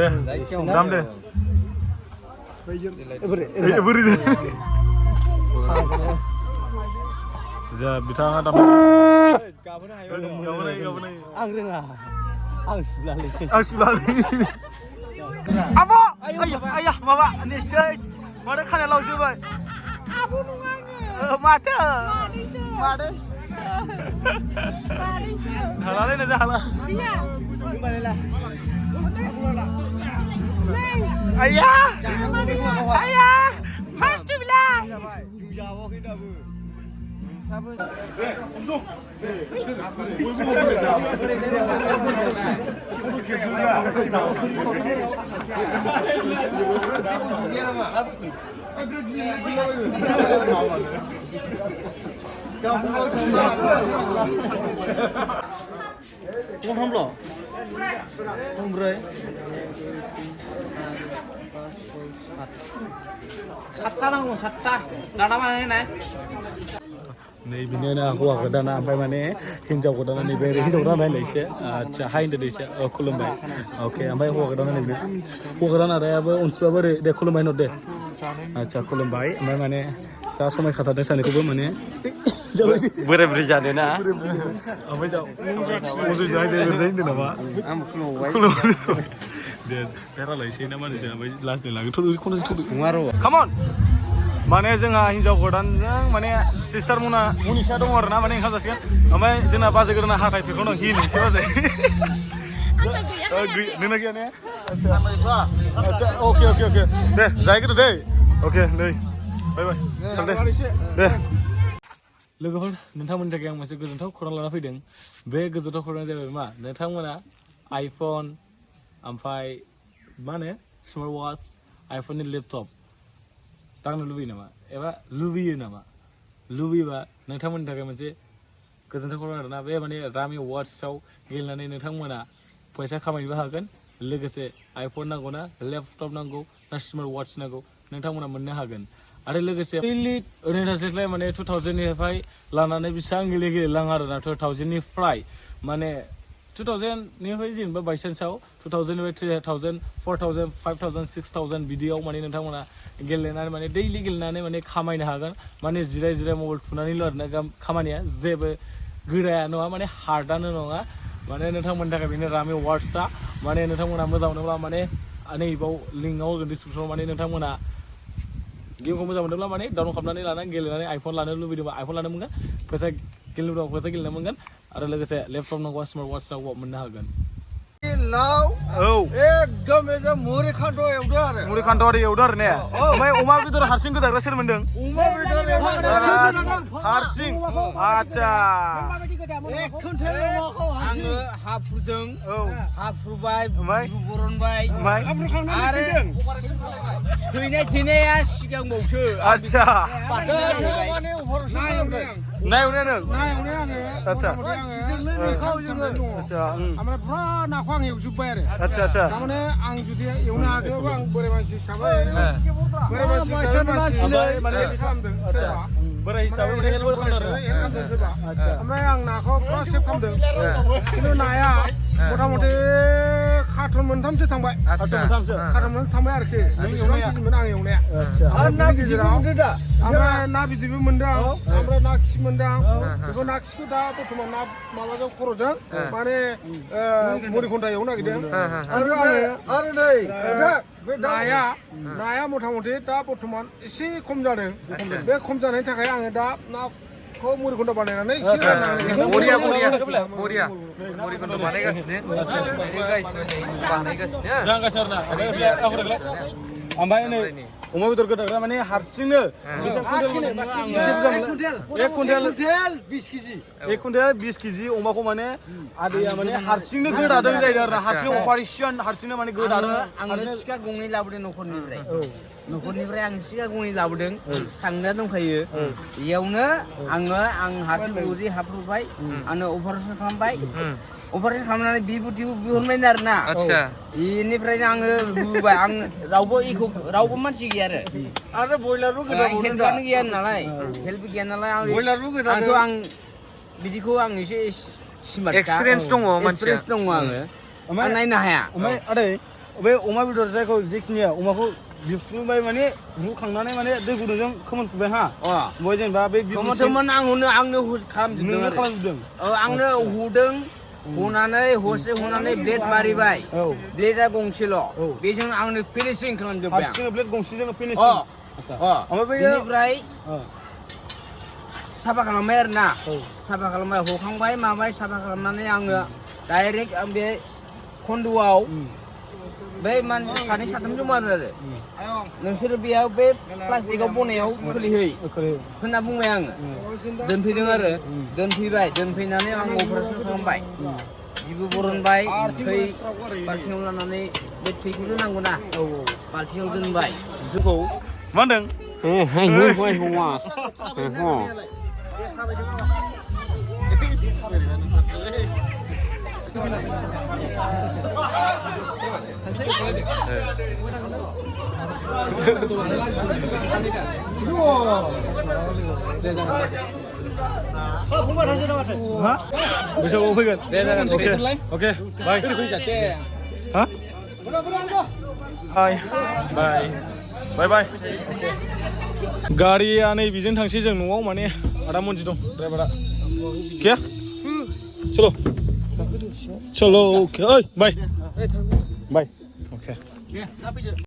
दाम दे बोरै जा बिथाङा दाम गाबोनो आं रोङा आं सुलालै आब' आया माबा निसय माथो खानाय लावजोबबाय आब' नङा आङो माथो हालालै ना हाला आया मासथु बिलाय जावाखै दाबो नै बिनिनो हौवा गोदाना ओमफ्राय माने हिन्जाव गोदाना नैबे हिन्जाव गोदाना रायलायसे आच्छा हाय होनदो दैसे खुलुमबाय अके ओमफ्राय हौवा गोदाना नैबे हौवा गोदाना आदायाबो अनसुआबो ओरै दे खुलुमबाय नर दे आच्छा खुलुमबाय ओमफ्राय माने जा समाय खाथारदों सानैखौबो माने बोराय बुरै जादों ना ओमफ्राय जा अजय जाय होनदों नामा आंबो खुलुमबाय दे रायलायसै ना मानसि ओमफ्य लास्टनि लागै खामन माने जोंहा हिन्जाव गोदानजों माने सिस्टार मनिसा दङ आरो ना माने ओंखाम जासिगोन ओमफ्राय जोंना बाजै गोदाना हाथाय फेरखौ हिन एसे बाजै नोंना गैया ने आच्छा अके दे जाहैग्रो दे अके नै बाय दे लोगोफोर नोंथांमोननि थाखाय आं मोनसे गोजोनथाव खौरां लाना फैदों बे गोजोनथाव खौराङा जाबाय मा नोंथांमोना आइफन ओमफ्राय मा होनो स्मार्ट वाच आइफननि लेपटप दांनो लुबैयो नामा एबा लुबैयो नामा लुबैयोबा नोंथांमोननि थाखाय मोनसे गोजोनथाव खौरां आरोना बे माने रामि वाट्सआव गेलेनानै नोंथांमोना फैसा खामायनोबो हागोन लोगोसे आइफन नांगौ ना लेपटप नांगौ ना स्मार्ट वाच नांगौ नोंथांमोना मोननो हागोन आरो लोगोसे ओरैनो थास्लायस्लाय माने 2000निफ्राय लानानै बेसेबां गेलेलाङो आरोना 2000निफ्राय माने 2000निफ्राय जेनेबा बाइचान्सआव 2000निफ्राय 3000 4000 5000 6000 बिदियाव माने नोंथांमोना गेलेनानै माने दैलि गेलेनानै माने खामायनो हागोन माने जिराय मबाइल थुनानैल' आरोना खामानिया जेबो गोराया नङा माने हार्डआनो नङा माने नोंथांमोननि थाखाय बेनो रामि वाट्सआ माने नोंथांमोना मोजां मोनोब्ला माने नैबाव लिंकआव होगोन डिसक्रिपसनाव माने नोंथांमोना गेमखौ मोजां मोनोब्ला माने डाउनलड खालामनानै लानानै गेलेनानै आइफन लानो लुबैदोंबा आइफन लानो मोनगोन फैसा गेलेनो लुबैदोंबा फैसा गेलेनो मोनगोन आरो लोगोसे लेपटप नांगौबा स्मार्ट वाच नांगौबा मोननो हागोन लाव एकदम एकदम मुरि खान्थ' एवदो आरो मुरि खान्थ' आरो एवदो आरो ने ओमफ्राय अमा बेदर हारसिं गोदाग्रा सोर मोनदों अमा बेदर हारसिं आच्छा एक कुइन्टेल अमाखौ आङो हाफ्रुदों हाफ्रुबाय बरनबाय आरो थैनाय थैनाया सिगांबावसो आच्छा नायवनायानो आच्छा आच्छा ओमफ्राय फुरा नाखौ आं एवजोब्बाय आरो आच्छा आच्छा थारमाने आं जुदि एवनो हागोबा आं बोराय मानसि हिसाबै बोराय मानसि माने खालामदों सोरबा बोराय हिसाबै माने हेल्प खालामदों सोरबा आच्छा ओमफ्राय आं नाखौ फुरा सेभ खालामदों खिन्थु नाया मथा मथि कार्टन मोनथामसो थांबाय कार्टन मोनथाम थांबाय आरोखि बेसेबां केजिमोन आं एवनाया आरो ना गेजेराव ओमफ्राय ना बिदैबो मोनदों ओमफ्राय ना खि मोनदों बेखौ ना खिखौ दा बर्थमान ना माबाजों खर'जों माने मुरि घन्टा एवनो नागिरदों आरो नै नाया मथा मथि दा बर्थमान एसे खम जादों बे खम जानायनि थाखाय आङो दा नाखौ मुरि घन्टा बानायनानै बरिया मुरि घन्टा बानायगासिनो ओमफ्राय नै अमा बेदर गोदाग्रा माने हारसिंनो एक कुइन्टेल 20 केजि अमाखौ माने आदैया माने हारसिंनो गोदादों जाहैदों आरो हारसिं अपारेसन हारसिंनो माने गोदादों आंनो सिखा गंनै लाबोदों न'खरनिफ्राय आं सिखा गंनै लाबोदों थांना दंखायो बेयावनो आं हारसिं गुरि हाफ्रुबाय आंनो अपारेसन खालामबाय अपारेसन खालामनानै बिबुटिबो बिहरबाय आरोना बेनिफ्रायनो आङो बुबाय आं रावबो मानसि गैया आरो बयलारबो हेल्पआनो गैया नालाय हेल्प गैया नालाय आं बिदिखौ आं एसे एक्सपिरियेन्स दङ आङो नायनो हाया ओमफ्राय आदै बे अमा बेदर जायखौ जेखिनि अमाखौ बिफ्रुबाय माने रुखांनानै माने दै गुदुंजों खोमोनफुबाय हा ओमफ्राय जेनेबा बे खोमोनथोमोन आंनो खालामजोबदों आंनो हुदों हुनानै हसे हुनानै ब्लेड मारिबाय ब्लेडा गंसेल' बेजों आंनो फिनिशिं खालामजोबबाय हारसिंनो ब्लेड गंसेजों फिनिशिं बेनिफ्राय साफा खालामबाय आरोना साफा खालामबाय हखांबाय माबाय साफा खालामनानै आङो डाइरेक्ट आं बे खन्द'आव बै सानै साथाम दङ आरो नोंसोरो बेयाव बे प्लास्टिकआव बनायाव खोलैहै होनना बुंबाय आङो दोनफैदों आरो दोनफैबाय दोनफैनानै आं अपारेसन खालामबाय बिबु बरनबाय थै बाल्थिङाव लानानै बे थैखौ दोननांगौ ना बाल्थिङाव दोनबाय जोंखौ मा बैसागुआव फैगोन अके बाय हा बाय बाय बाय गारिया नै बेजों थांसै जों न'आव माने आदा मनजि दं ड्राइभारा क्या चलो चलो ओके ओइ बाय बाय ओके